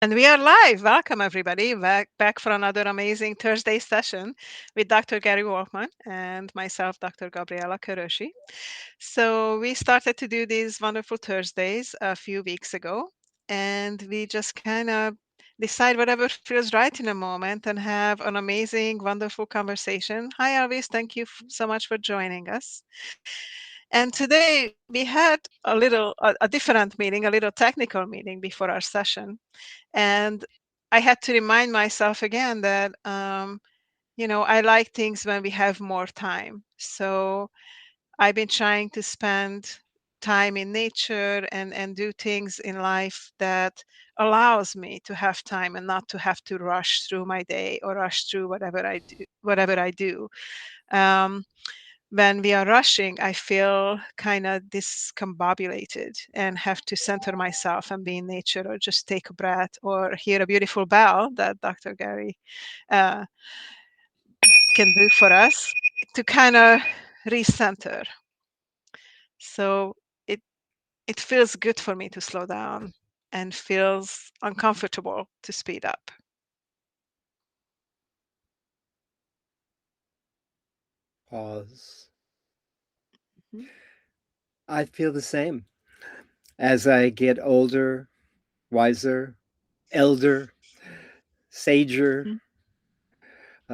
And we are live. Welcome, everybody, back for another amazing Thursday session with Dr.Gary Wohlman and myself, Dr.Gabriella Kőrösi. So, we started to do these wonderful Thursdays a few weeks ago, and we just kind of decide whatever feels right in a moment and have an amazing, wonderful conversation. Hi, Elvis. Thank you so much for joining us. And today we had a different meeting, a little technical meeting before our session. And I had to remind myself again that, I like things when we have more time. So I've been trying to spend time in nature and do things in life that allows me to have time and not to have to rush through my day or rush through whatever I do. Um, when we are rushing, I feel kind of discombobulated and have to center myself and be in nature or just take a breath or hear a beautiful bell that Dr. Gary uh, can do for us to kind of recenter. So it it feels good for me to slow down and feels uncomfortable to speed up. Pause. Mhm. I feel the same. As I get older, wiser, elder, sager, Mhm.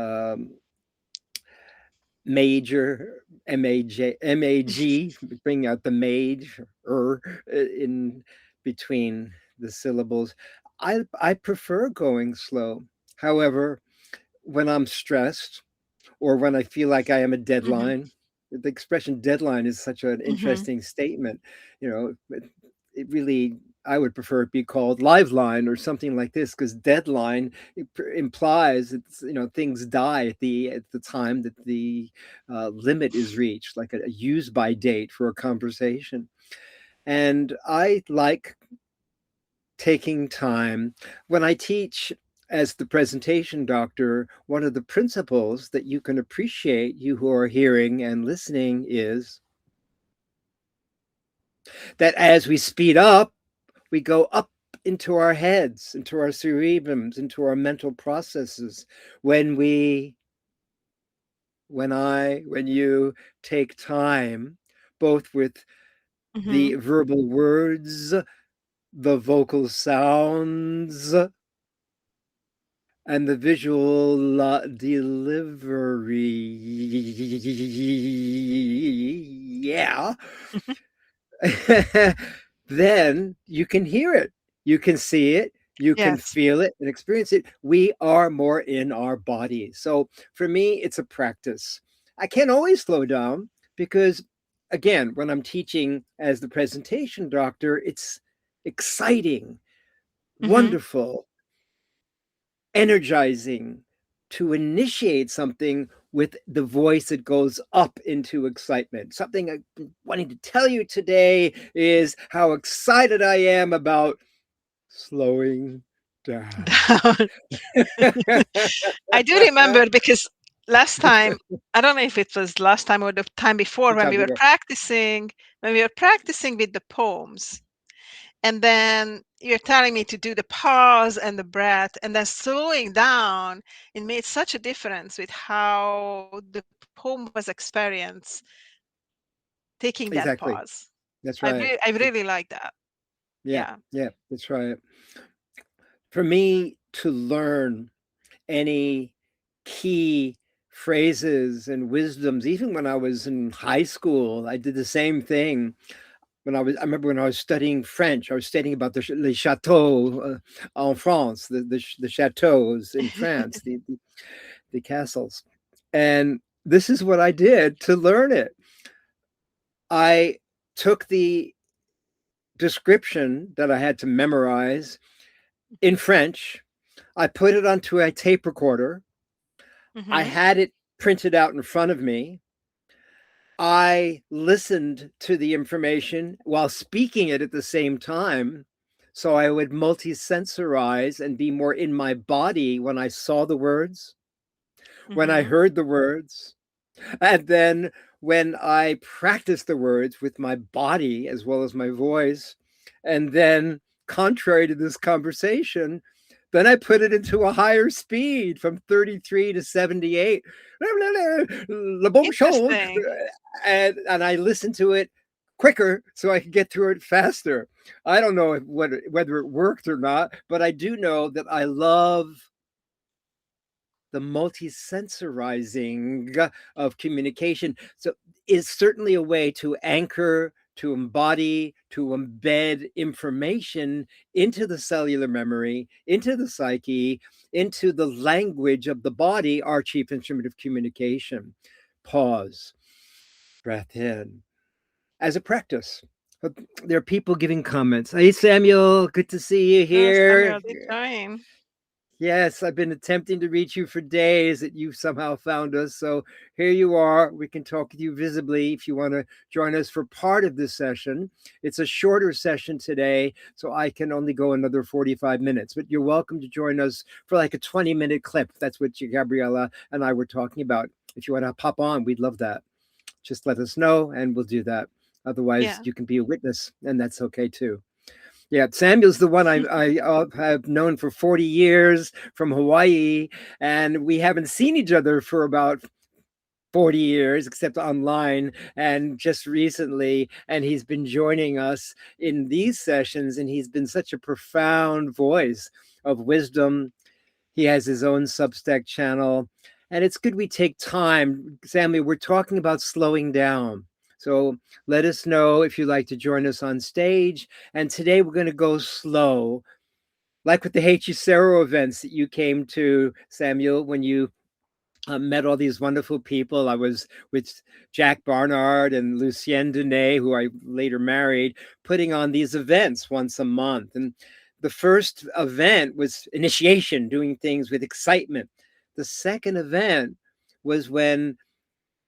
um, major, MAG, bring out the mage in between the syllables. I prefer going slow. However, when I'm stressed or when I feel like I am a Mhm. deadline, the expression deadline is such an Mhm. interesting statement. It really, I would prefer it be called liveline or something like this, because deadline implies it's, things die at the time that the limit is reached, like a use by date for a conversation. And I like taking time. When I teach as the presentation doctor, one of the principles that you can appreciate, you who are hearing and listening, is that as we speed up, we go up into our heads, into our cerebrums, into our mental processes. When we, when you take time, both with the Mhm. verbal words, the vocal sounds, and the visual delivery. Yeah. Then you can hear it, you can see it, you can Yes. feel it and experience it. We are more in our body. So for me, it's a practice. I can't always slow down because, again, when I'm teaching as the presentation doctor, it's exciting, Mhm. wonderful, energizing to initiate something with the voice that goes up into excitement. Something I've been wanting to tell you today is how excited I am about slowing down. Down. I do remember because last time, I don't know if it was last time or the time before Two when we times were ago. practicing with the poems, and then you're telling me to do the pause and the breath and then slowing down, it made such a difference with how the poem was experienced taking that Exactly. pause. That's I right. really, I really like that. Yeah. Yeah. Yeah. That's right. For me to learn any key phrases and wisdoms, even when I was in high school, I did the same thing. I remember when I was studying French, I was studying about les chateaux en France, the chateaux in France, the castles. And this is what I did to learn it. I took the description that I had to memorize in French. I put it onto a tape recorder. I Mhm. had it printed out in front of me. I listened to the information while speaking it at the same time. So I would multi-sensorize and be more in my body when I saw the words, when I Mhm. heard the words, and then when I practiced the words with my body as well as my voice, and then contrary to this conversation. Then I put it into a higher speed from 33 to 78. Le bon show. Interesting. And I listened to it quicker so I could get through it faster. I don't know whether it worked or not, but I do know that I love the multi-sensorizing of communication. So it's certainly a way to anchor, to embody, to embed information into the cellular memory, into the psyche, into the language of the body, our chief instrument of communication. Pause, breath in, as a practice. There are people giving comments. Hey, Samuel, good to see you here. Samuel did join. Yes, I've been attempting to reach you for days that you somehow found us. So here you are. We can talk with you visibly if you want to join us for part of this session. It's a shorter session today, so I can only go another 45 minutes. But you're welcome to join us for like a 20-minute clip. That's what Gabriella and I were talking about. If you want to pop on, we'd love that. Just let us know and we'll do that. Otherwise, Yeah. you can be a witness, and that's okay too. Yeah, Samuel's the one I have known for 40 years from Hawaii, and we haven't seen each other for about 40 years, except online and just recently. And he's been joining us in these sessions, and he's been such a profound voice of wisdom. He has his own Substack channel, and it's good we take time. Samuel, we're talking about slowing down. So let us know if you'd like to join us on stage. And today we're going to go slow, like with the Hechicero events that you came to, Samuel, when you met all these wonderful people. I was with Jack Barnard and Lucienne Denay, who I later married, putting on these events once a month. And the first event was initiation, doing things with excitement. The second event was when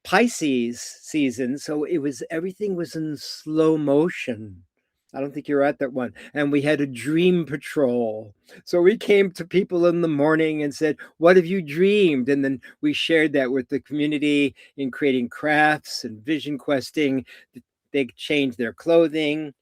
Pisces season, so everything was in slow motion. I don't think you're at that one. And we had a dream patrol. So we came to people in the morning and said, "What have you dreamed?" And then we shared that with the community in creating crafts and vision questing. They changed their clothing.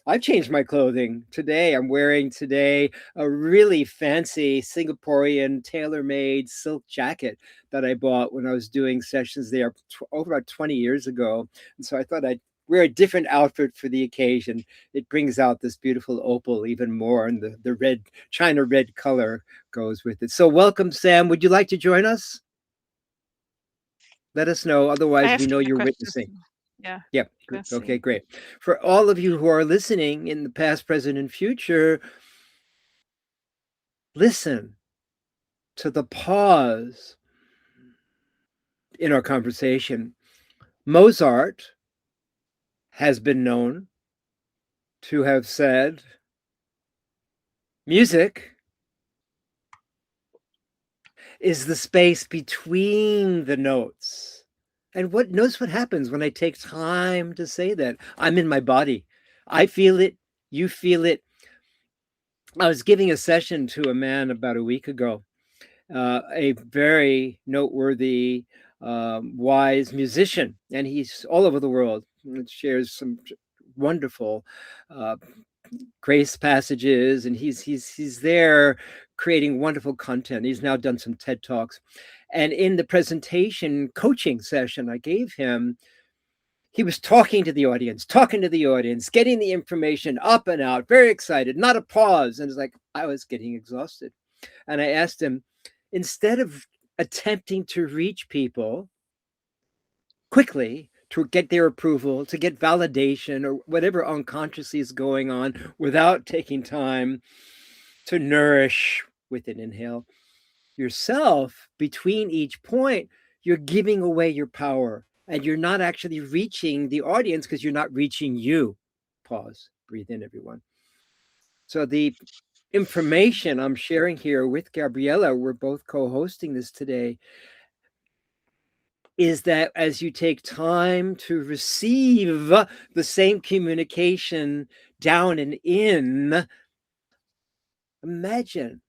I've changed my clothing today. I'm wearing today a really fancy Singaporean tailor-made silk jacket that I bought when I was doing sessions there over about 20 years ago. And so I thought I'd wear a different outfit for the occasion. It brings out this beautiful opal even more, and the red, China red color goes with it. So welcome, Sam. Would you like to join us? Let us know. I Otherwise, have we know some you're questions. witnessing. Yeah, Yep. let's Okay, see. great. For all of you who are listening in the past, present, and future, listen to the pause in our conversation. Mozart has been known to have said, music is the space between the notes. And notice what happens when I take time to say that. I'm in my body. I feel it. You feel it. I was giving a session to a man about a week ago, a very noteworthy, wise musician, and he's all over the world and shares some wonderful uh, grace passages, and he's there creating wonderful content. He's now done some TED Talks, and in the presentation coaching session I gave him, he was talking to the audience, getting the information up and out, very excited, not a pause. And it's like I was getting exhausted. And I asked him, instead of attempting to reach people quickly to get their approval, to get validation, or whatever unconsciously is going on, without taking time to nourish with an inhale yourself between each point, you're giving away your power, and you're not actually reaching the audience because you're not reaching you. Pause, breathe in, everyone. So the information I'm sharing here with Gabriella, we're both co-hosting this today, is that as you take time to receive the same communication down and in, imagine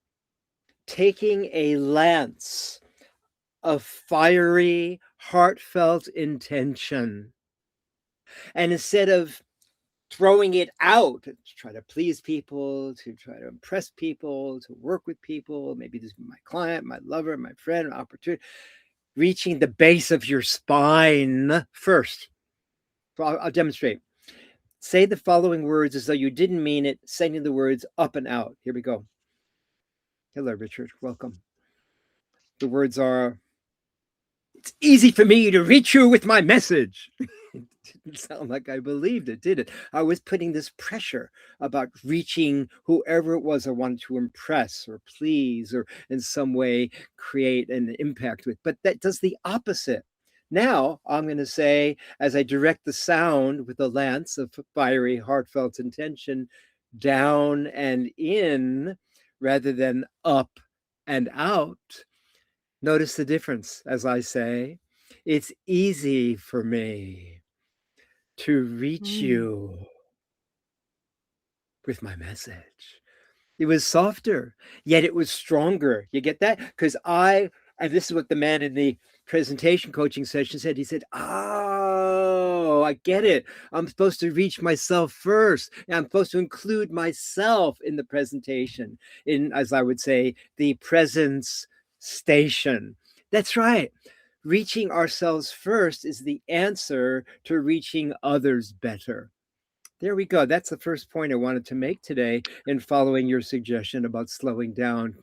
taking a lance of fiery, heartfelt intention, and instead of throwing it out to try to please people, to try to impress people, to work with people. Maybe this is my client, my lover, my friend, opportunity. Reaching the base of your spine first. So I'll demonstrate. Say the following words as though you didn't mean it, sending the words up and out. Here we go. Hello, Richard. Welcome. The words are, it's easy for me to reach you with my message. It didn't sound like I believed it, did it? I was putting this pressure about reaching whoever it was I wanted to impress or please or in some way create an impact with. But that does the opposite. Now I'm going to say, as I direct the sound with a lance of fiery, heartfelt intention down and in rather than up and out, notice the difference as I say, it's easy for me to reach Mm. you with my message. It was softer, yet it was stronger. You get that? Because and this is what the man in the presentation coaching session said. He said, oh, I get it. I'm supposed to reach myself first. And I'm supposed to include myself in the presentation, in, as I would say, the presence station. That's right. Reaching ourselves first is the answer to reaching others better. There we go. That's the first point I wanted to make today in following your suggestion about slowing down,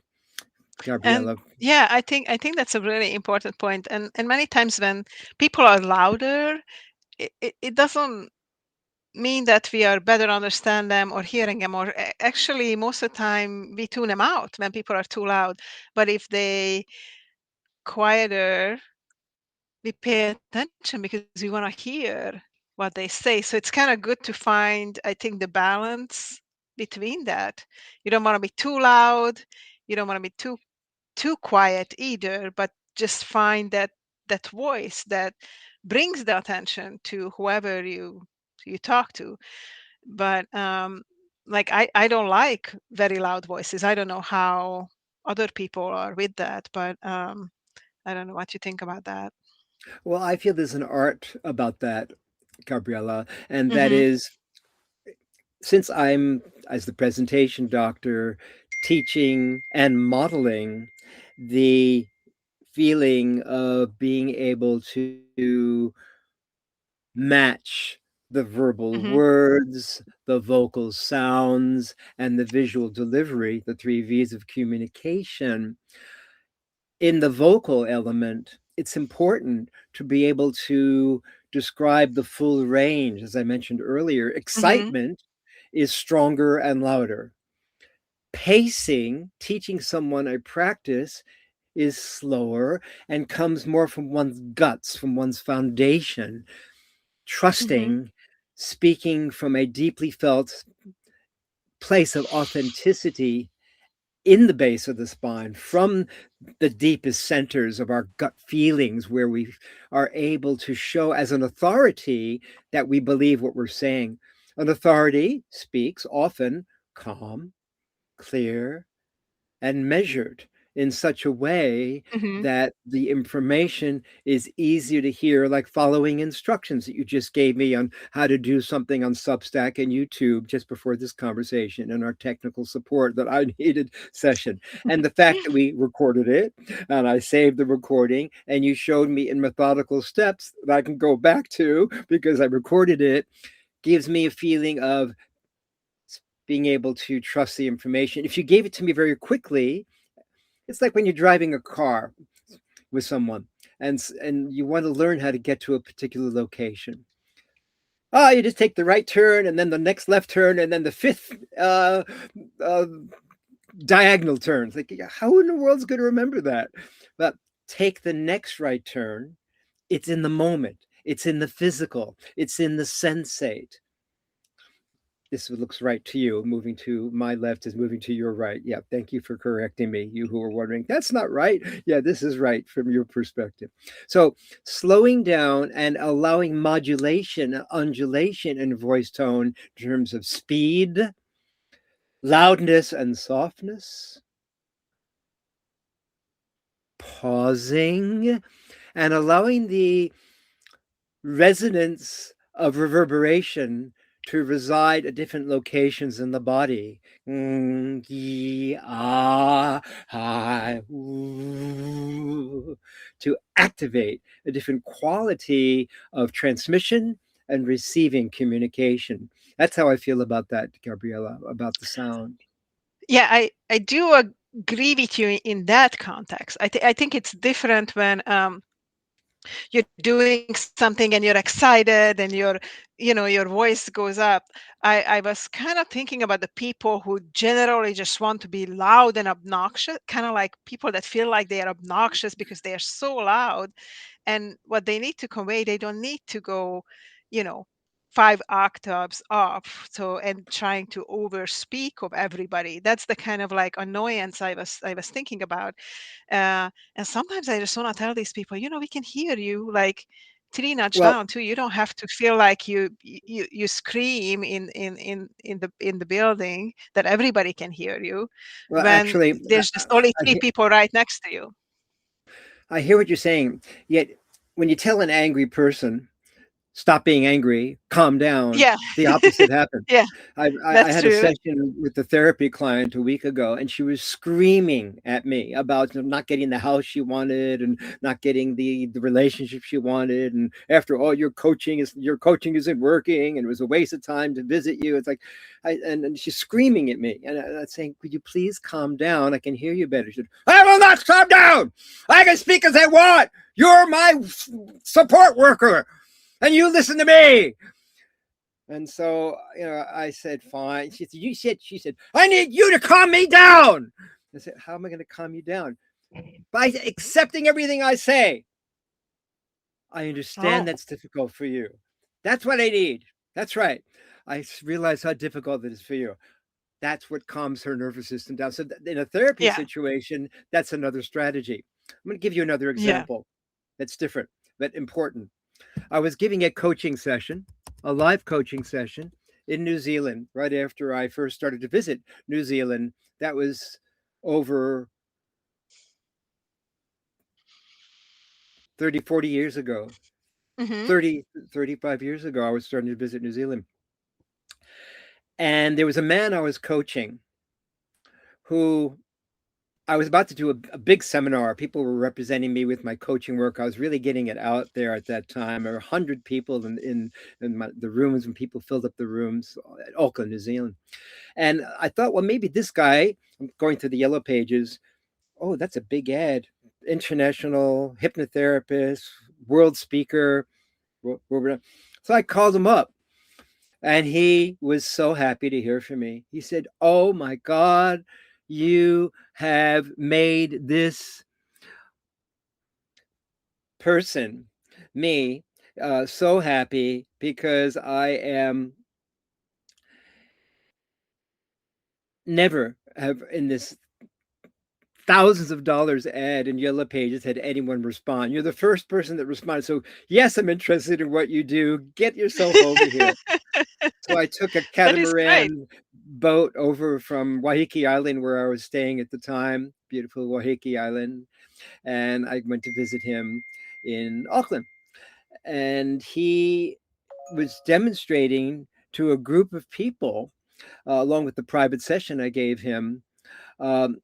And Gabriella. yeah, I think that's a really important point. And many times when people are louder, it doesn't mean that we are better understand them or hearing them, or actually most of the time we tune them out when people are too loud. But if they quieter, we pay attention because we want to hear what they say. So it's kind of good to find, I think, the balance between that. You don't want to be too loud, you don't want to be too quiet either, but just find that voice that brings the attention to whoever you talk to. But like I don't like very loud voices. I don't know how other people are with that, but I don't know what you think about that. Well, I feel there's an art about that, Gabriella, and that Mhm. is, since I'm, as the presentation doctor, teaching and modeling the feeling of being able to match the verbal Mhm. words, the vocal sounds, and the visual delivery, the three V's of communication. In the vocal element, it's important to be able to describe the full range. As I mentioned earlier, Mhm. excitement is stronger and louder. Pacing, teaching someone a practice, is slower and comes more from one's guts, from one's foundation. Mhm. Trusting, speaking from a deeply felt place of authenticity in the base of the spine, from the deepest centers of our gut feelings, where we are able to show as an authority that we believe what we're saying. An authority speaks often calm, clear, and measured in such a way Mhm. that the information is easier to hear, like following instructions that you just gave me on how to do something on Substack and YouTube just before this conversation and our technical support that I needed session. And the fact that we recorded it and I saved the recording and you showed me in methodical steps that I can go back to because I recorded it gives me a feeling of being able to trust the information. If you gave it to me very quickly, it's like when you're driving a car with someone and you want to learn how to get to a particular location. Oh, you just take the right turn and then the next left turn and then the fifth uh, diagonal turn. It's like, how in the world's going to remember that? But take the next right turn. It's in the moment. It's in the physical. It's in the sensate. This looks right to you. Moving to my left is moving to your right. Yeah, thank you for correcting me. You who are wondering, that's not right. Yeah, this is right from your perspective. So, slowing down and allowing modulation, undulation in voice tone in terms of speed, loudness, and softness, pausing, and allowing the resonance of reverberation to reside at different locations in the body. To activate a different quality of transmission and receiving communication. That's how I feel about that, Gabriella, about the sound. Yeah, I do agree with you in that context. I think it's different when you're doing something and you're excited and your voice goes up. I was kind of thinking about the people who generally just want to be loud and obnoxious, kind of like people that feel like they are obnoxious because they are so loud, and what they need to convey, they don't need to go, you know 5 octaves up, so and trying to over speak of everybody. That's the kind of like annoyance I was thinking about. And sometimes I just want to tell these people, we can hear you like three notch Well, down too. You don't have to feel like you scream in the building that everybody can hear you well, when actually, there's just only I, three people right next to you. I hear what you're saying. Yet, when you tell an angry person, stop being angry, calm down, Yeah. the opposite happens. Yeah, I that's had a true. session with the therapy client a week ago, and she was screaming at me about not getting the house she wanted and not getting the relationship she wanted. And after all, your coaching isn't working, and it was a waste of time to visit you. It's like, and she's screaming at me, and I'm saying, "Could you please calm down? I can hear you better." She said, "I will not calm down. I can speak as I want. You're my support worker, and you listen to me." And so, I said, fine. She said, I need you to calm me down. I said, how am I going to calm you down? By accepting everything I say. I understand Oh, that's difficult for you. That's what I need. That's right. I realize how difficult it is for you. That's what calms her nervous system down. So, in a therapy yeah, situation, that's another strategy. I'm going to give you another yeah. example that's different but important. I was giving a live coaching session in New Zealand right after I first started to visit New Zealand. That was over 30, 40 years ago. Mhm, 35 years ago, I was starting to visit New Zealand. And there was a man I was coaching who I was about to do a big seminar. People were representing me with my coaching work. I was really getting it out there at that time. There were 100 people in the rooms when people filled up the rooms at Auckland, New Zealand. And I thought, well, maybe this guy, I'm going through the yellow pages. Oh, that's a big ad. International hypnotherapist, world speaker. So I called him up, and he was so happy to hear from me. He said, oh my God, you have made this person, me, so happy because I am never have in this thousands of dollars ad in Yellow Pages had anyone respond. You're the first person that responded. So yes, I'm interested in what you do. Get yourself over here. So I took a that is great. catamaran boat over from Waiheke Island, where I was staying at the time, beautiful Waiheke Island, and I went to visit him in Auckland. And he was demonstrating to a group of people, along with the private session I gave him, um,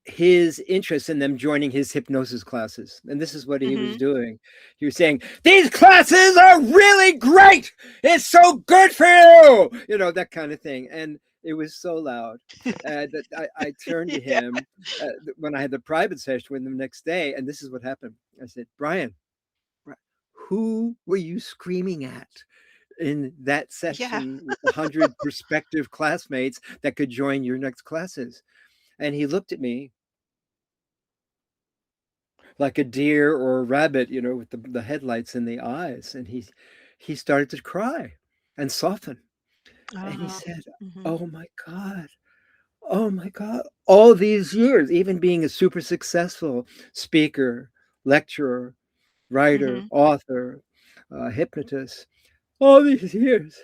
his interest in them joining his hypnosis classes. And this is what he was Mhm. doing. He was saying, these classes are really great. It's so good for you. That kind of thing. And it was so loud that I turned to Yeah. him when I had the private session with him the next day. And this is what happened. I said, Brian, who were you screaming at in that Yeah. session with 100 prospective classmates that could join your next classes? And he looked at me like a deer or a rabbit, with the headlights in the eyes. And he started to cry and soften. And he Ah, said, mhm, oh my God, oh my God, all these years, even being a super successful speaker, lecturer, writer, mhm. author, hypnotist, all these years,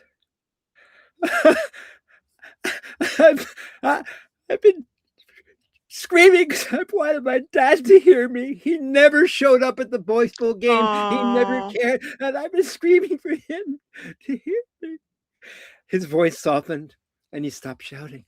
I've, I, I've been screaming because I wanted my dad to hear me. He never showed up at the baseball game. He never Aw. cared. And I've been screaming for him to hear me. his voice softened and he stopped shouting.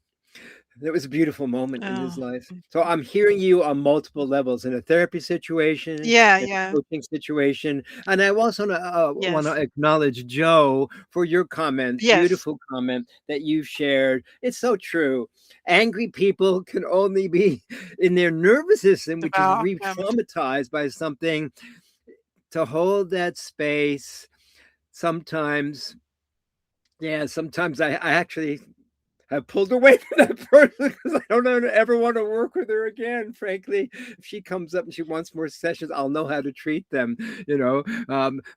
That was a beautiful moment in his Oh. life. So I'm hearing you on multiple levels in a therapy situation, Yeah, in yeah. a coaching situation, and I also want to Yes. acknowledge Joe for your comment, Yes. beautiful comment that you've shared. It's so true. Angry people can only be in their nervous system, which is Welcome. re-traumatized by something. To hold that space, sometimes, yeah, sometimes I actually have pulled away from that person because I don't ever want to work with her again. Frankly, if she comes up and she wants more sessions, I'll know how to treat them.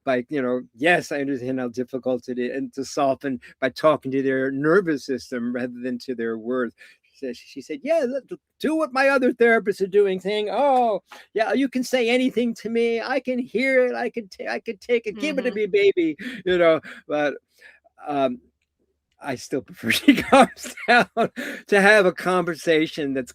By yes, I understand how difficult it is, and to soften by talking to their nervous system rather than to their words. She said, "Yeah, do what my other therapists are doing, saying, oh, yeah, you can say anything to me. I can hear it. I could take it. Give it to Mhm. me, baby." But um, I still prefer she calms down to have a conversation that's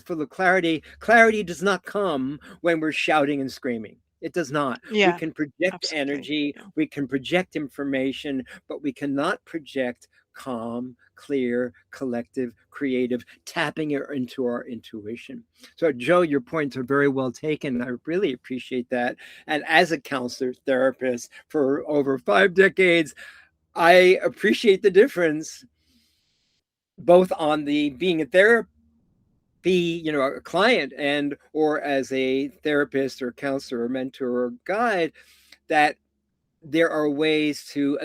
full of clarity. Clarity does not come when we're shouting and screaming. It does not. We Yeah, can project absolutely. energy, Yeah. we can project information, but we cannot project calm, clear, collective, creative, tapping into our intuition. So, Joe, your points are very well taken. I really appreciate that. And as a counselor, therapist for over 5 decades, I appreciate the difference both on the being a therapy, a client, and or as a therapist or counselor or mentor or guide, that there are ways to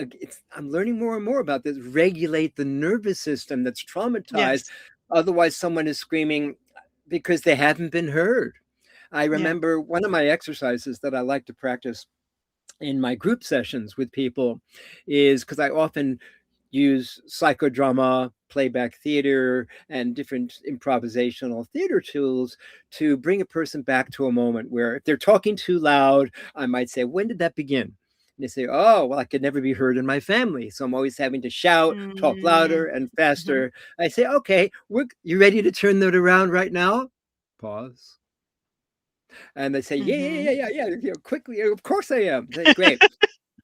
I'm learning more and more about this, regulate the nervous system that's traumatized. Yes. Otherwise someone is screaming because they haven't been heard. I Yeah. remember one of my exercises that I like to practice in my group sessions with people is because I often use psychodrama, playback theater, and different improvisational theater tools to bring a person back to a moment where if they're talking too loud, I might say, "When did that begin?" And they say, "Oh, well, I could never be heard in my family. So I'm always having to shout, talk louder Mm. and Mhm. faster." I say, "Okay, you ready to turn that around right now?" Pause. And they say, "Yeah, yeah, Mhm. yeah, yeah, yeah, quickly. Of course I am." I say, "Great.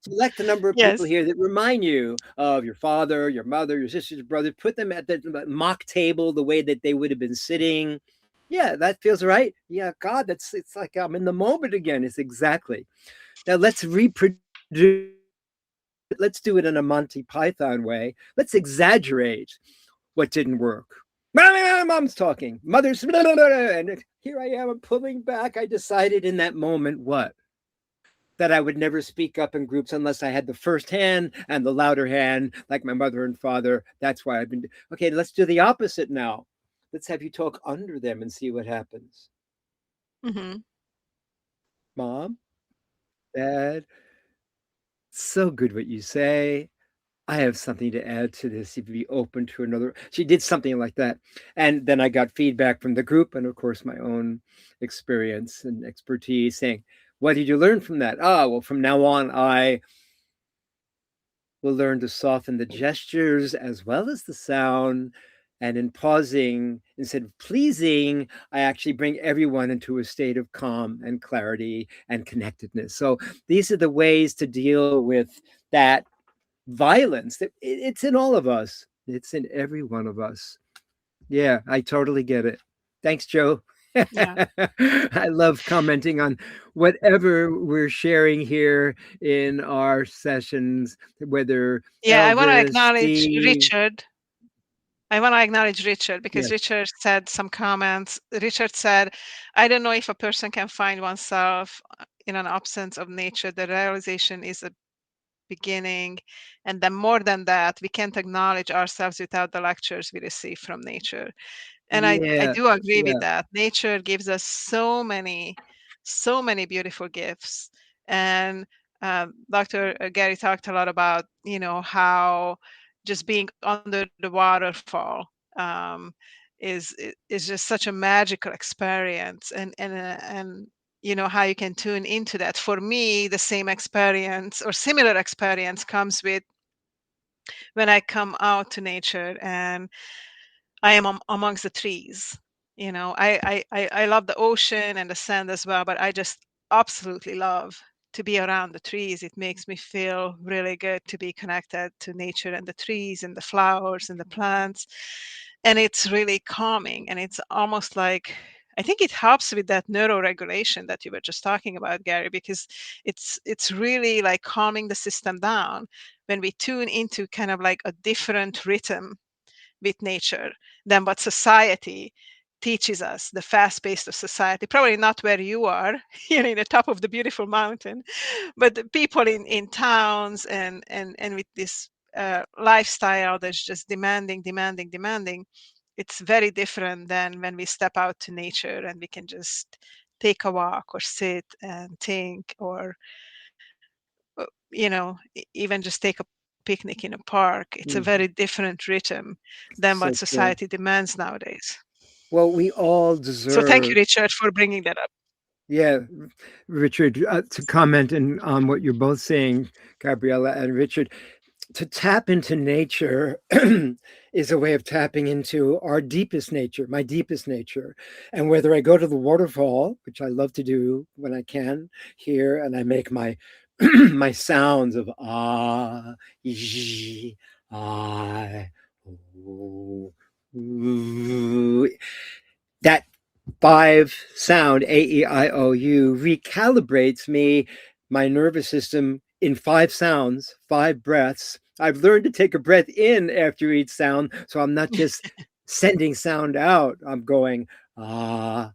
Select a number of people Yes. here that remind you of your father, your mother, your sisters, your brother. Put them at the mock table the way that they would have been sitting. Yeah, that feels right. Yeah, God, it's like I'm in the moment again. It's exactly. Now let's reproduce. Let's do it in a Monty Python way. Let's exaggerate what didn't work. Mom's talking. Mother's and here I am. I'm pulling back. I decided in that moment what that I would never speak up in groups unless I had the first hand and the louder hand, like my mother and father. That's why I've been. Okay, let's do the opposite now. Let's have you talk under them and see what happens. Mhm. Mom, Dad, so good what you say. I have something to add to this. You'd be open to another. She did something like that. And then I got feedback from the group and, of course, my own experience and expertise saying, what did you learn from that? Ah, well, from now on, I will learn to soften the gestures as well as the sound. And in pausing, instead of pleasing, I actually bring everyone into a state of calm and clarity and connectedness. So these are the ways to deal with that violence. It's in all of us, it's in every one of us. Yeah, I totally get it. Thanks, Joe. Yeah. I love commenting on whatever we're sharing here in our sessions, whether Yeah, I wanna Elvis, acknowledge Steve. Richard. I wanna acknowledge Richard because Yes. Richard said some comments. Richard said, "I don't know if a person can find oneself, in an absence of nature. The realization is a beginning, and then more than that, we can't acknowledge ourselves without the lectures we receive from nature." And I Yeah. do agree with Yeah. that. Nature gives us so many beautiful gifts. And Dr. Gary talked a lot about, how just being under the waterfall um, is just such a magical experience, and how you can tune into that. For me, the same experience or similar experience comes with when I come out to nature and I am amongst the trees. I love the ocean and the sand as well, but I just absolutely love to be around the trees. It makes me feel really good to be connected to nature and the trees and the flowers and the plants. And it's really calming. And it's almost like, I think it helps with that neuroregulation that you were just talking about, Gary, because it's really like calming the system down when we tune into kind of like a different rhythm with nature than what society teaches us, the fast pace of society. Probably not where you are, in the top of the beautiful mountain, but the people in towns and with this lifestyle that's just demanding, demanding, demanding. It's very different than when we step out to nature and we can just take a walk or sit and think, or even just take a picnic in a park. It's a very Mhm. different rhythm than what So society true. demands nowadays. Well, we all So thank you, deserve. Richard, for bringing that up. Yeah, Richard, to comment on what you're both saying, Gabriella and Richard, to tap into nature is a way of tapping into our deepest nature, my deepest nature. And whether I go to the waterfall, which I love to do when I can here, and I make my my sounds of ee, I, ooh, that five sound AEIOU recalibrates me, my nervous system in five sounds, five breaths. I've learned to take a breath in after each sound, so I'm not just sending sound out. I'm going ah,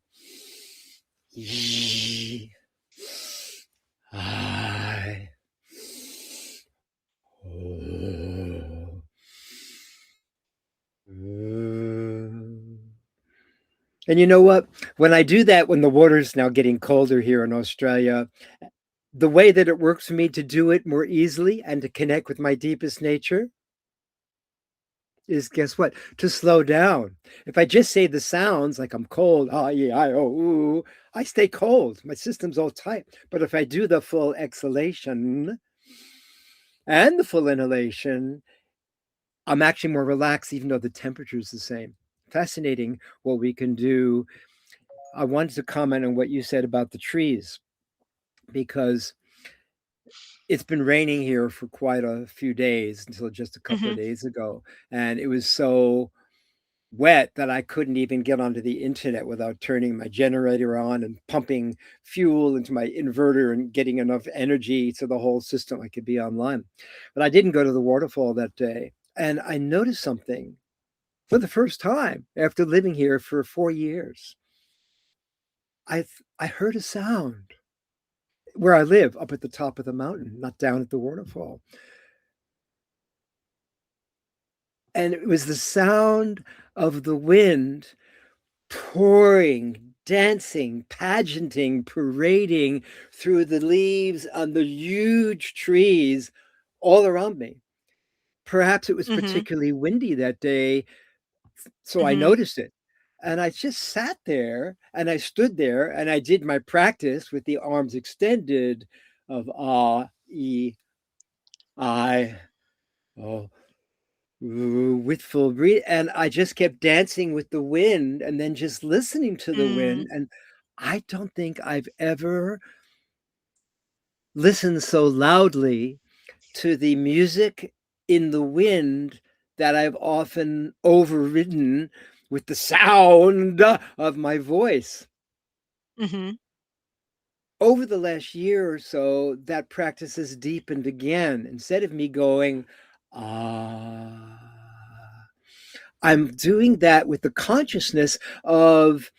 ee, I, oh, And you know what? When I do that, when the water's now getting colder here in Australia, the way that it works for me to do it more easily and to connect with my deepest nature is, guess what? To slow down. If I just say the sounds like I'm cold, ah, yeah, I, oh, ooh, I stay cold. My system's all tight. But if I do the full exhalation and the full inhalation, I'm actually more relaxed, even though the temperature is the same. Fascinating what we can do. I wanted to comment on what you said about the trees because it's been raining here for quite a few days until just a couple of Hmm. days ago. And it was so wet that I couldn't even get onto the internet without turning my generator on and pumping fuel into my inverter and getting enough energy to the whole system I could be online. But I didn't go to the waterfall that day. And I noticed something for the first time after living here for 4 years. I heard a sound where I live up at the top of the mountain, not down at the waterfall. And it was the sound of the wind pouring, dancing, pageanting, parading through the leaves on the huge trees all around me. Perhaps it was Hmm. particularly windy that day, so I Hmm. noticed it. And I just sat there and I stood there and I did my practice with the arms extended of ah, e, I, oh, with full breathe. And I just kept dancing with the wind and then just listening to the Mm. wind. And I don't think I've ever listened so loudly to the music in the wind that I've often overridden with the sound of my voice. Hmm. Over the last year or so, that practice has deepened again. Instead of me going, ah, I'm doing that with the consciousness of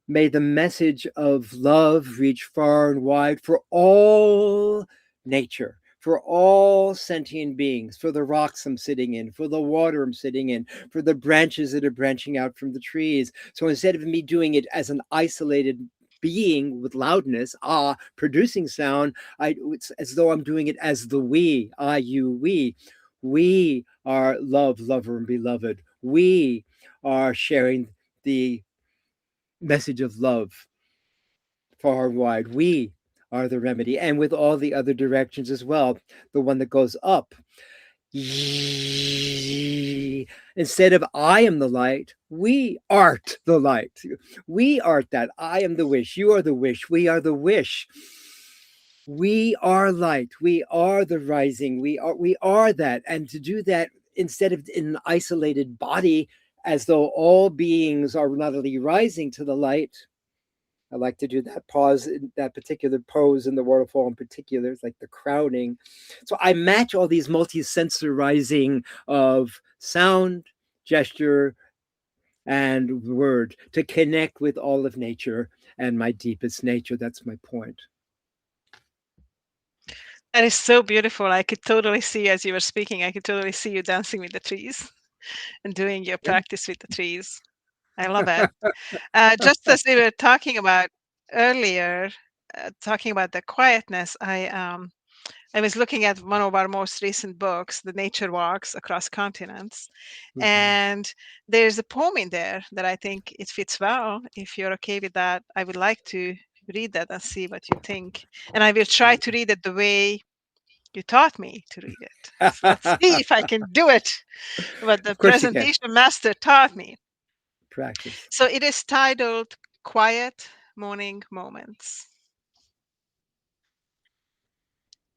may the message of love reach far and wide for all nature, for all sentient beings, for the rocks I'm sitting in, for the water I'm sitting in, for the branches that are branching out from the trees. So instead of me doing it as an isolated being with loudness, producing sound, it's as though I'm doing it as the we, I, you, we. We are love, lover, and beloved. We are sharing the message of love far and wide. We are the remedy, and with all the other directions as well. The one that goes up. Instead of I am the light, we art the light. We art that. I am the wish. You are the wish. We are the wish. We are light. We are the rising. We are that. And to do that instead of in an isolated body, as though all beings are not only rising to the light. I like to do that pause, that particular pose in the waterfall in particular. It's like the crowning. So I match all these multi-sensorizing of sound, gesture, and word to connect with all of nature and my deepest nature. That's my point. That is so beautiful. I could totally see as you were speaking, I could totally see you dancing with the trees and doing your Yeah. practice with the trees. I love it. Just as we were talking about earlier, talking about the quietness, I was looking at one of our most recent books, The Nature Walks Across Continents, Mhm. and there's a poem in there that I think it fits well. If you're okay with that, I would like to read that and see what you think. And I will try to read it the way you taught me to read it. So let's see if I can do it, what the Of course you can. presentation master taught me. Practice. So it is titled Quiet Morning Moments.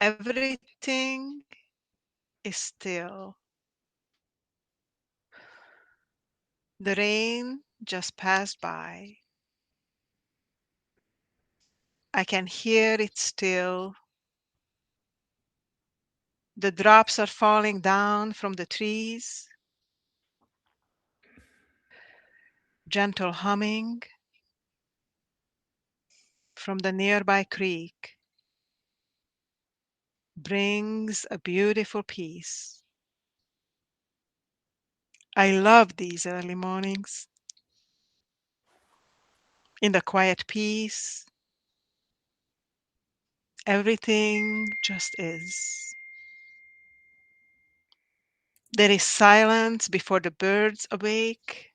Everything is still. The rain just passed by. I can hear it still. The drops are falling down from the trees. Gentle humming from the nearby creek brings a beautiful peace. I love these early mornings. In the quiet peace, everything just is. There is silence before the birds awake.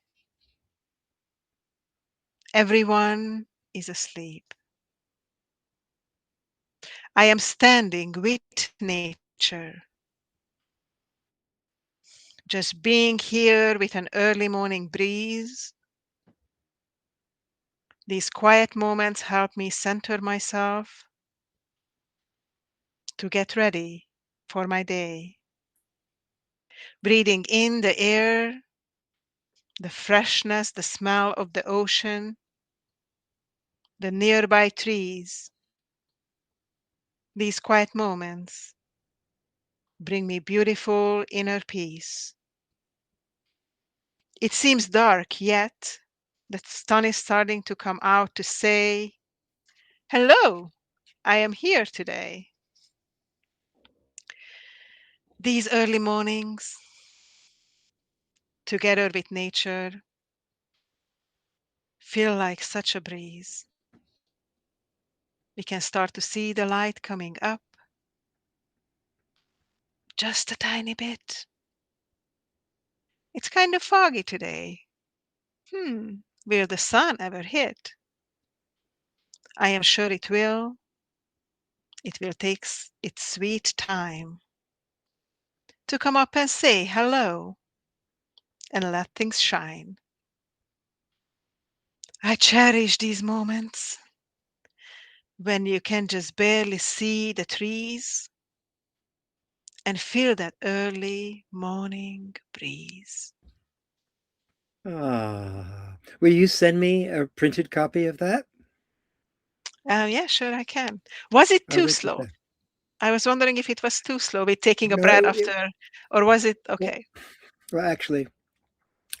Everyone is asleep. I am standing with nature, just being here with an early morning breeze. These quiet moments help me center myself to get ready for my day. Breathing in the air, the freshness, the smell of the ocean, the nearby trees. These quiet moments bring me beautiful inner peace. It seems dark, yet the sun is starting to come out to say, hello, I am here today. These early mornings, together with nature, feel like such a breeze. We can start to see the light coming up just a tiny bit. It's kind of foggy today. Will the sun ever hit? I am sure it will. It will take its sweet time to come up and say hello and let things shine. I cherish these moments when you can just barely see the trees and feel that early morning breeze. Will you send me a printed copy of that? Yeah, sure, I can. Was it I'll too write it slow? down. I was wondering if it was too slow with taking a No, breath after, or was it well, okay? well, actually,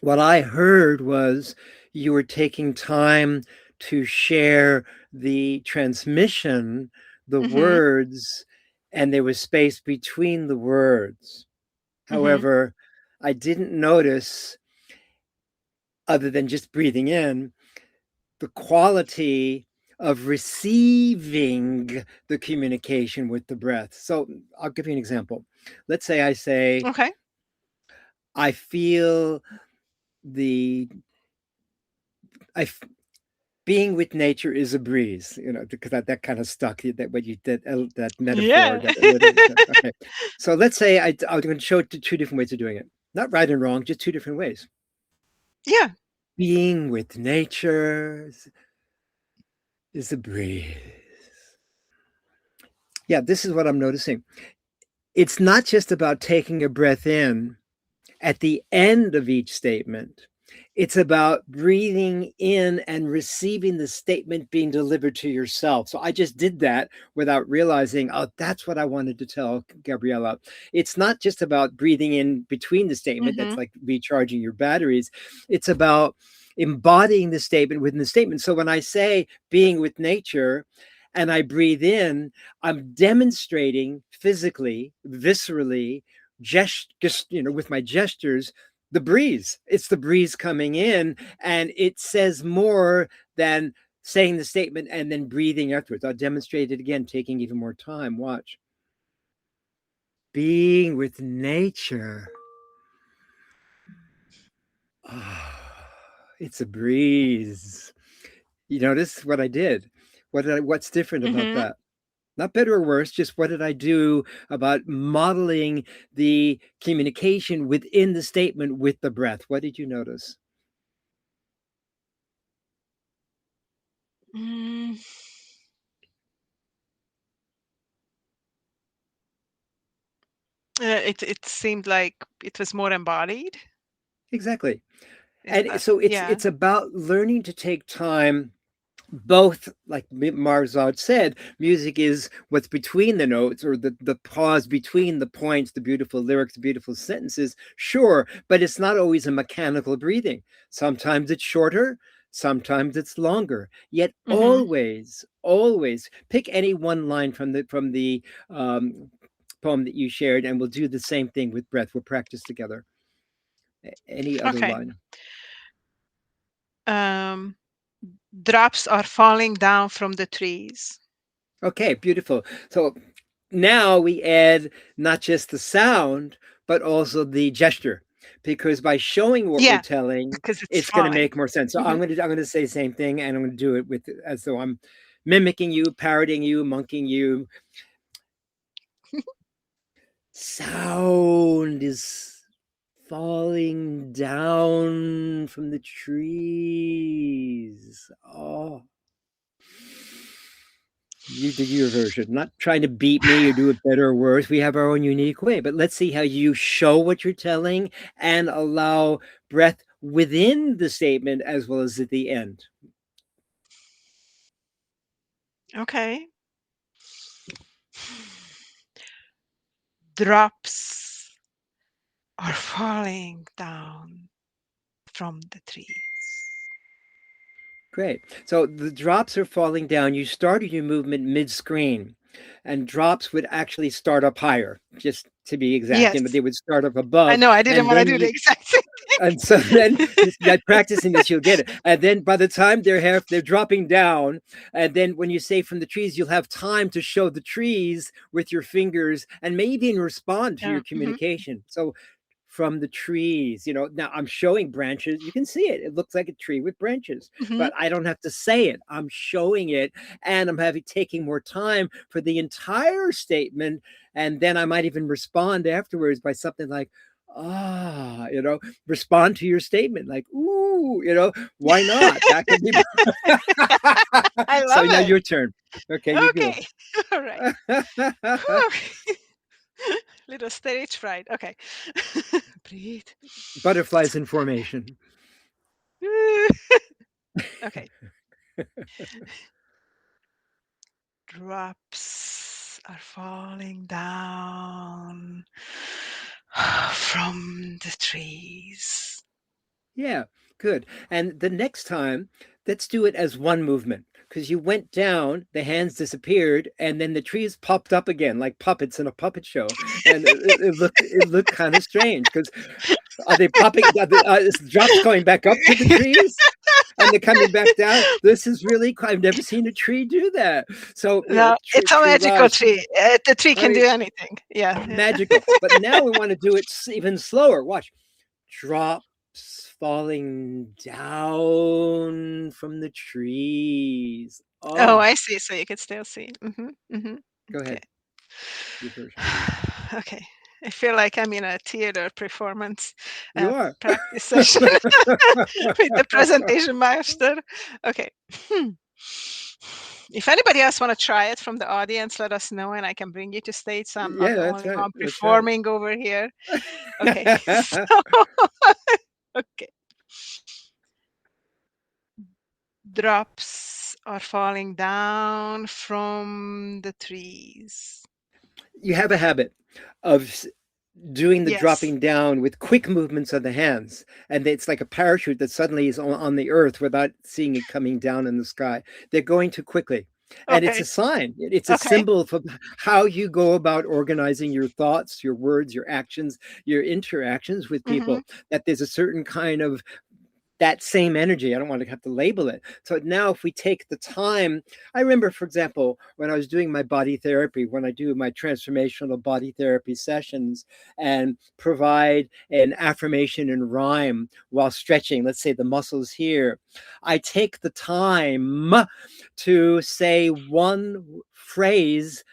what I heard was you were taking time to share the transmission, the Mm-hmm. words, and there was space between the words. Mm-hmm. However, I didn't notice, other than just breathing in, the quality of receiving the communication with the breath. So I'll give you an example. Let's say I say, Okay. I feel the, I, being with nature is a breeze, because that kind of stuck that what you did, that metaphor, Yeah. that okay. So let's say I'm going to show it to two different ways of doing it. Not right and wrong, just two different ways. Yeah. Being with nature is a breeze. Yeah, this is what I'm noticing. It's not just about taking a breath in at the end of each statement. It's about breathing in and receiving the statement being delivered to yourself. So I just did that without realizing, oh, that's what I wanted to tell Gabriella. It's not just about breathing in between the statement, Mm-hmm. that's like recharging your batteries. It's about embodying the statement within the statement. So when I say being with nature, and I breathe in, I'm demonstrating physically, viscerally, just with my gestures, the breeze. It's the breeze coming in, and it says more than saying the statement and then breathing afterwards. I'll demonstrate it again, taking even more time. Watch. Being with nature. Oh, it's a breeze. You notice what I did? What's different about Mm-hmm. that? Not better or worse, just what did I do about modeling the communication within the statement with the breath? What did you notice? Mm. It seemed like it was more embodied. Exactly. Is And that so yeah? it's about learning to take time, both like Marzad said, music is what's between the notes, or the pause between the points, the beautiful lyrics, the beautiful sentences, sure, but it's not always a mechanical breathing. Sometimes it's shorter, sometimes it's longer, yet Mm-hmm. always pick any one line from the um, poem that you shared, and we'll do the same thing with breath. We'll practice together. Any other Okay. line? Um, drops are falling down from the trees. Okay, beautiful. So now we add not just the sound, but also the gesture, because by showing what we're Yeah, telling, because it's it's going to falling. make more sense. So Hmm. I'm going to say the same thing, and I'm going to do it with as though I'm mimicking you, parroting you, monkeying you. Sound is falling down from the trees. Oh, you did your version. Not trying to beat me or do it better or worse. We have our own unique way, but let's see how you show what you're telling and allow breath within the statement as well as at the end. Okay. Drops are falling down from the trees. Great. So the drops are falling down. You started your movement mid screen, and drops would actually start up higher, just to be exact. Yes, They would start up I above, know. I didn't and want to then do the you exact same and so then by practicing this you'll get it, and then by the time they're dropping down, and then when you say from the trees, you'll have time to show the trees with your fingers and maybe even respond to thing. your Hmm. communication. So from the trees, now I'm showing branches, you can see it looks like a tree with branches, Hmm. but I don't have to say it, I'm showing it, and I'm having taking more time for the entire statement, and then I might even respond afterwards by something like, ah, respond to your statement like, ooh, why not, that could be. I So love now it. your turn. Okay, you go. Okay. All right. Whew. Little stage fright. Okay. Breathe. Butterflies in formation. Okay. Drops are falling down from the trees. Yeah, good. And the next time, let's do it as one movement, because you went down, the hands disappeared, and then the trees popped up again like puppets in a puppet show, and it looked kind of strange because are they popping? Is the drops going back up to the trees? And they're coming back down. This is really cool. I've never seen a tree do that. So, No, it's a tree magical Raj, tree. The tree I can mean, do anything. Yeah. Yeah. magical. But now we want to do it even slower. Watch. Drops falling down from the trees. Oh, Oh, I see. So you can still see. Hmm. Hmm. go Okay. ahead, your version. Okay. I feel like I'm in a theater performance You are. practice session with the presentation master. Okay. If anybody else want to try it from the audience, let us know and I can bring you to stage so I'm not Yeah, the that's only right. one That's right. performing over here. Okay. So, okay. Drops are falling down from the trees. You have a habit of doing the Yes. dropping down with quick movements of the hands, and it's like a parachute that suddenly is on the earth without seeing it coming down in the sky. They're going too quickly, and it's a Okay. sign. It's a Okay. symbol for how you go about organizing your thoughts, your words, your actions, your interactions with Mm-hmm. people, that there's a certain kind of that same energy. I don't want to have to label it. So now, if we take the time, I remember, for example, when I was doing my body therapy, when I do my transformational body therapy sessions and provide an affirmation and rhyme while stretching, let's say the muscles here, I take the time to say one phrase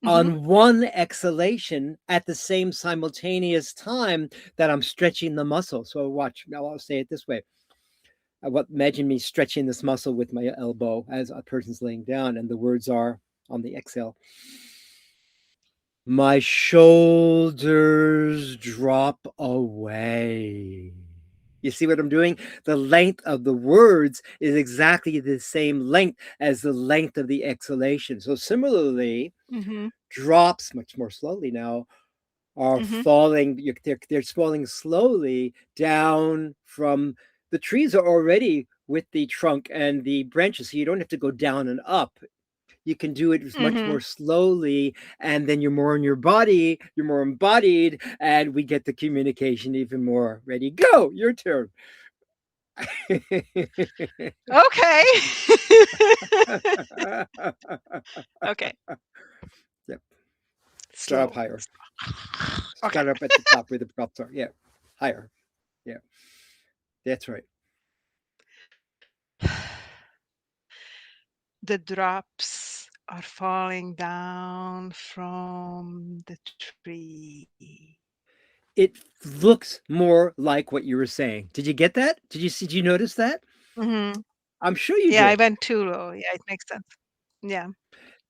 Mm-hmm. on one exhalation at the same simultaneous time that I'm stretching the muscle. So watch, I'll say it this way. Imagine me stretching this muscle with my elbow as a person's laying down, and the words are on the exhale. My shoulders drop away. You see what I'm doing? The length of the words is exactly the same length as the length of the exhalation. So similarly, Mm-hmm. drops much more slowly now are Mm-hmm. falling. They're falling slowly down from the trees are already with the trunk and the branches, so you don't have to go down and up. You can do it much Mm-hmm. more slowly, and then you're more in your body, you're more embodied, and we get the communication even more. Ready, go, your turn. Okay. Okay. Yep. Start up Slow. higher. Okay. Start up at the top where the props are. Yeah. Higher. Yeah. That's right. The drops are falling down from the tree. It looks more like what you were saying. Did you get that? Did you notice that? Mm-hmm. I'm sure you Yeah, I did. went too low. Yeah, it makes sense. Yeah.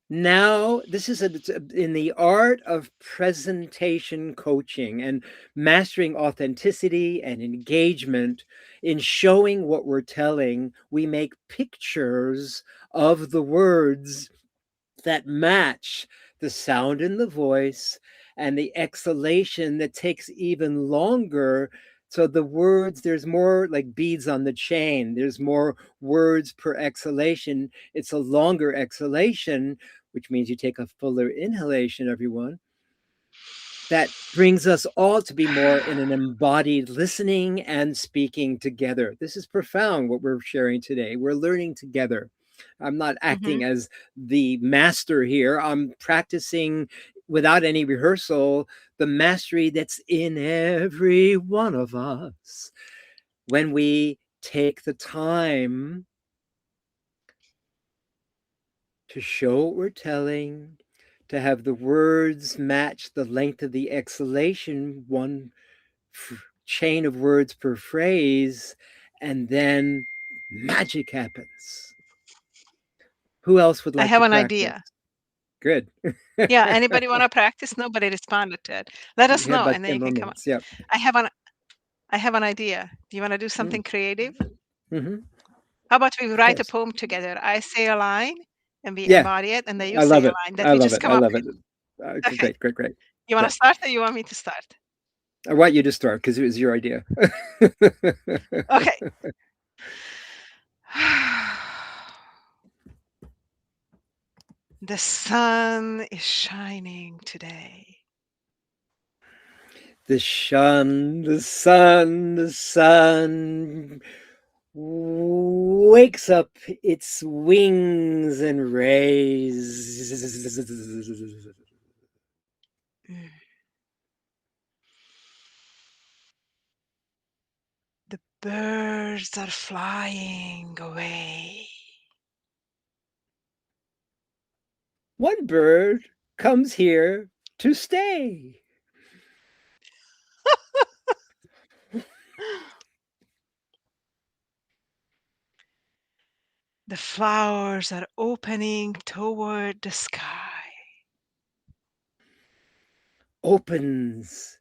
Now, this is in the art of presentation coaching and mastering authenticity and engagement. In showing what we're telling, we make pictures of the words that match the sound in the voice and the exhalation that takes even longer. So the words, there's more like beads on the chain. There's more words per exhalation. It's a longer exhalation, which means you take a fuller inhalation, everyone. That brings us all to be more in an embodied listening and speaking together. This is profound what we're sharing today. We're learning together. I'm not Mm-hmm. acting as the master here. I'm practicing without any rehearsal the mastery that's in every one of us. When we take the time to show what we're telling, to have the words match the length of the exhalation, one chain of words per phrase, and then magic happens. Who else would I like have to an practice? idea. Good. Yeah, anybody want to practice? Nobody responded to it. Let us We have know about and then 10 you more can come up. minutes. Yep. I have an I have an idea. Do you want to do Mm-hmm. something creative? Mm-hmm. How about we Of write a course. poem together? I say a line and we Yeah, embody it, and then you I say love a it. line that I we love just it. come I up love with. it. Okay. Great, great, great. You want to Yep. start or you want me to start? I want you to start because it was your idea. Okay. The sun is shining today. The sun wakes up its wings and rays. Mm. The birds are flying away. One bird comes here to stay. The flowers are opening toward the sky. Opens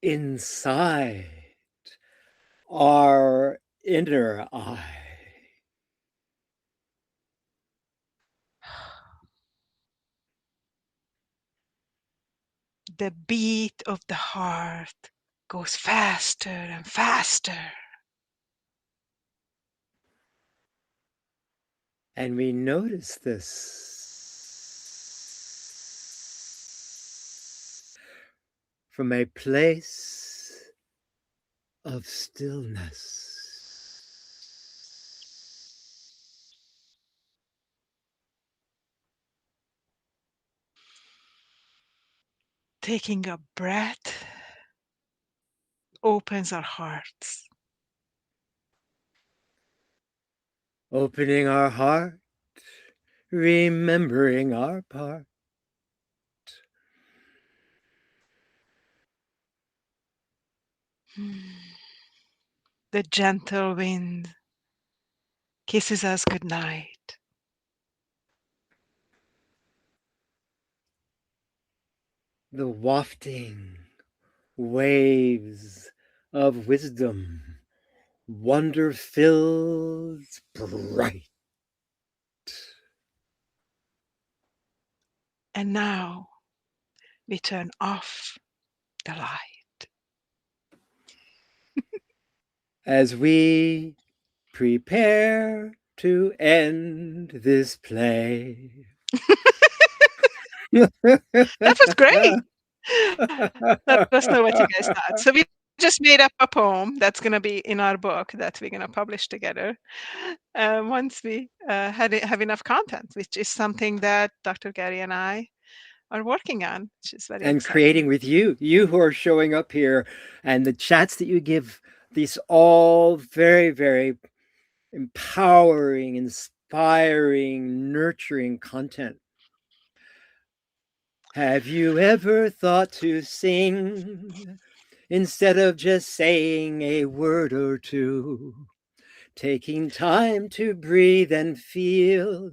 inside our inner eye. The beat of the heart goes faster and faster. And we notice this from a place of stillness. Taking a breath opens our hearts. Opening our heart, remembering our part. The gentle wind kisses us goodnight. The wafting waves of wisdom, wonder-filled, bright. And now we turn off the light. As we prepare to end this play. That was great. Let us know what you guys thought. So we just made up a poem that's going to be in our book that we're going to publish together once we have enough content, which is something that Dr. Gary and I are working on, which is very And exciting. creating with you who are showing up here, and the chats that you give, these all very, very empowering, inspiring, nurturing content. Have you ever thought to sing instead of just saying a word or two? Taking time to breathe and feel,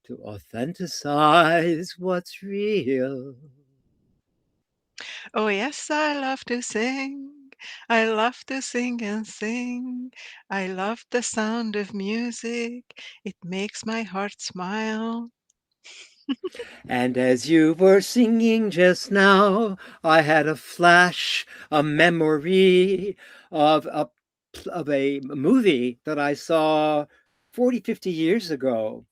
to authenticize what's real. Oh, yes, I love to sing. I love to sing and sing. I love the sound of music. It makes my heart smile. And as you were singing just now, I had a flash, a memory of a movie that I saw 40, 50 years ago.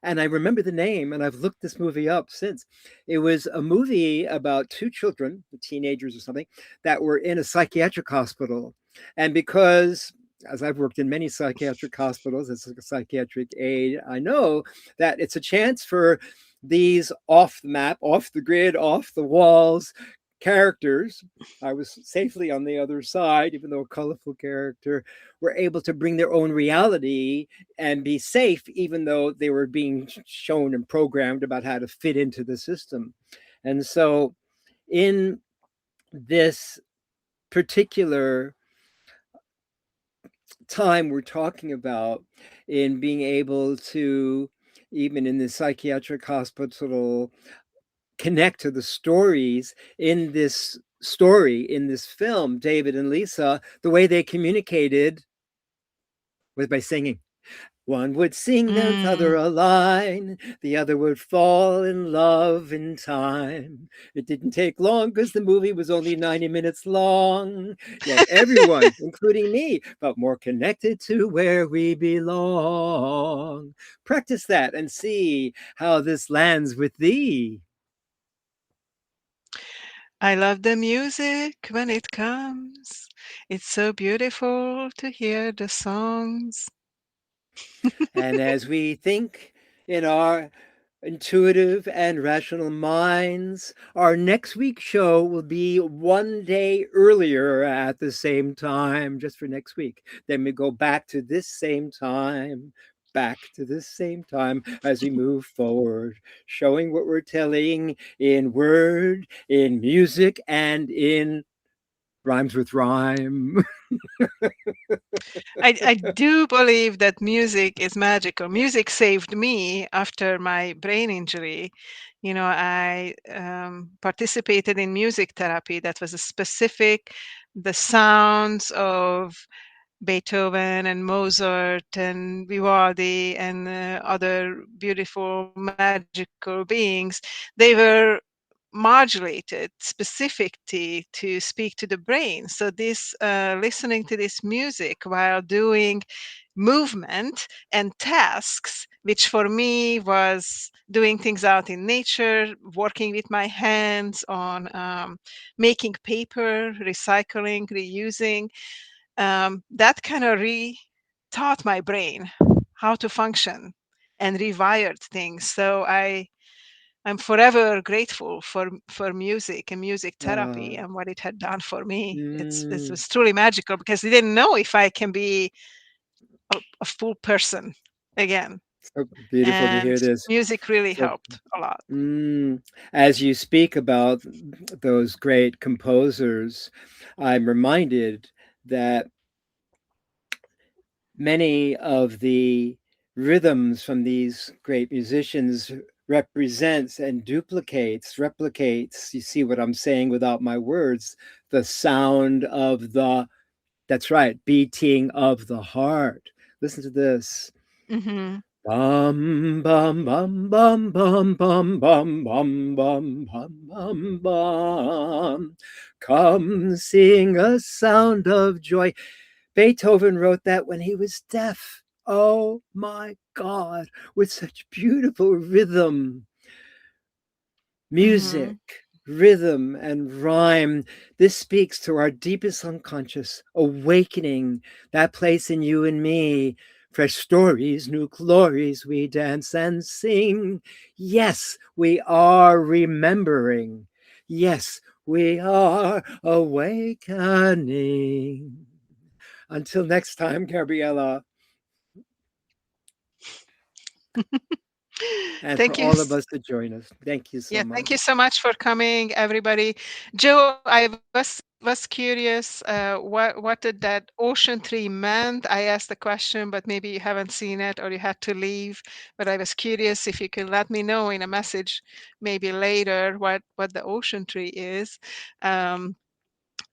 And I remember the name, and I've looked this movie up since. It was a movie about two children, teenagers or something, that were in a psychiatric hospital. And because, as I've worked in many psychiatric hospitals as a psychiatric aide, I know that it's a chance for these off the map, off the grid, off the walls characters. I was safely on the other side, even though a colorful character, were able to bring their own reality and be safe, even though they were being shown and programmed about how to fit into the system. And so, in this particular time we're talking about, in being able to, even in the psychiatric hospital, connect to the stories in this story, in this film, David and Lisa, the way they communicated was by singing. One would sing the other a line, the other would fall in love in time. It didn't take long because the movie was only 90 minutes long. Yet everyone, including me, felt more connected to where we belong. Practice that and see how this lands with thee. I love the music when it comes. It's so beautiful to hear the songs. And as we think in our intuitive and rational minds, our next week's show will be one day earlier at the same time, just for next week. Then we go back to this same time, back to this same time as we move forward, showing what we're telling in word, in music, and in rhymes with rhyme. I do believe that music is magical. Music saved me after my brain injury. I participated in music therapy that was a specific, the sounds of Beethoven and Mozart and Vivaldi and other beautiful magical beings, they were modulated specifically to speak to the brain. So this listening to this music while doing movement and tasks, which for me was doing things out in nature, working with my hands on making paper, recycling, reusing, that kind of taught my brain how to function and rewired things. So I'm forever grateful for music and music therapy Ah, and what it had done for me. It mm, was truly magical because I didn't know if I can be a full person again. so beautiful to And hear this. music really So, helped a lot. as you speak about those great composers, I'm reminded that many of the rhythms from these great musicians represents and replicates, you see what I'm saying without my words, the sound of the, that's right, beating of the heart. Listen to this. Hmm. Bum bum bum bum bum bum bum bum bum bum bum bum. Come sing a sound of joy. Beethoven wrote that when he was deaf. Oh my God, with such beautiful rhythm, Hmm. music, rhythm, and rhyme. This speaks to our deepest unconscious, awakening that place in you and me. Fresh stories, new glories, we dance and sing. Yes, we are remembering. Yes, we are awakening. Until next time, Gabriella, and for Thank you. all of us to join us. Thank you so Yeah, much. thank you so much for coming, everybody. Joe, I was curious, what did that ocean tree meant? I asked the question, but maybe you haven't seen it or you had to leave. But I was curious if you can let me know in a message maybe later what the ocean tree is. Um,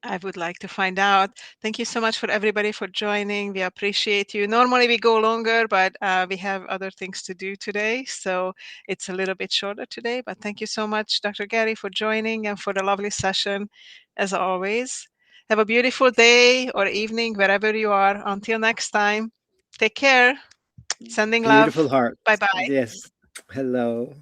I would like to find out. Thank you so much for everybody for joining. We appreciate you. Normally we go longer, but we have other things to do today, so it's a little bit shorter today. But thank you so much, Dr. Gary, for joining and for the lovely session, as always. Have a beautiful day or evening wherever you are. Until next time, take care. Sending love. Beautiful heart. Bye bye. Yes. Hello.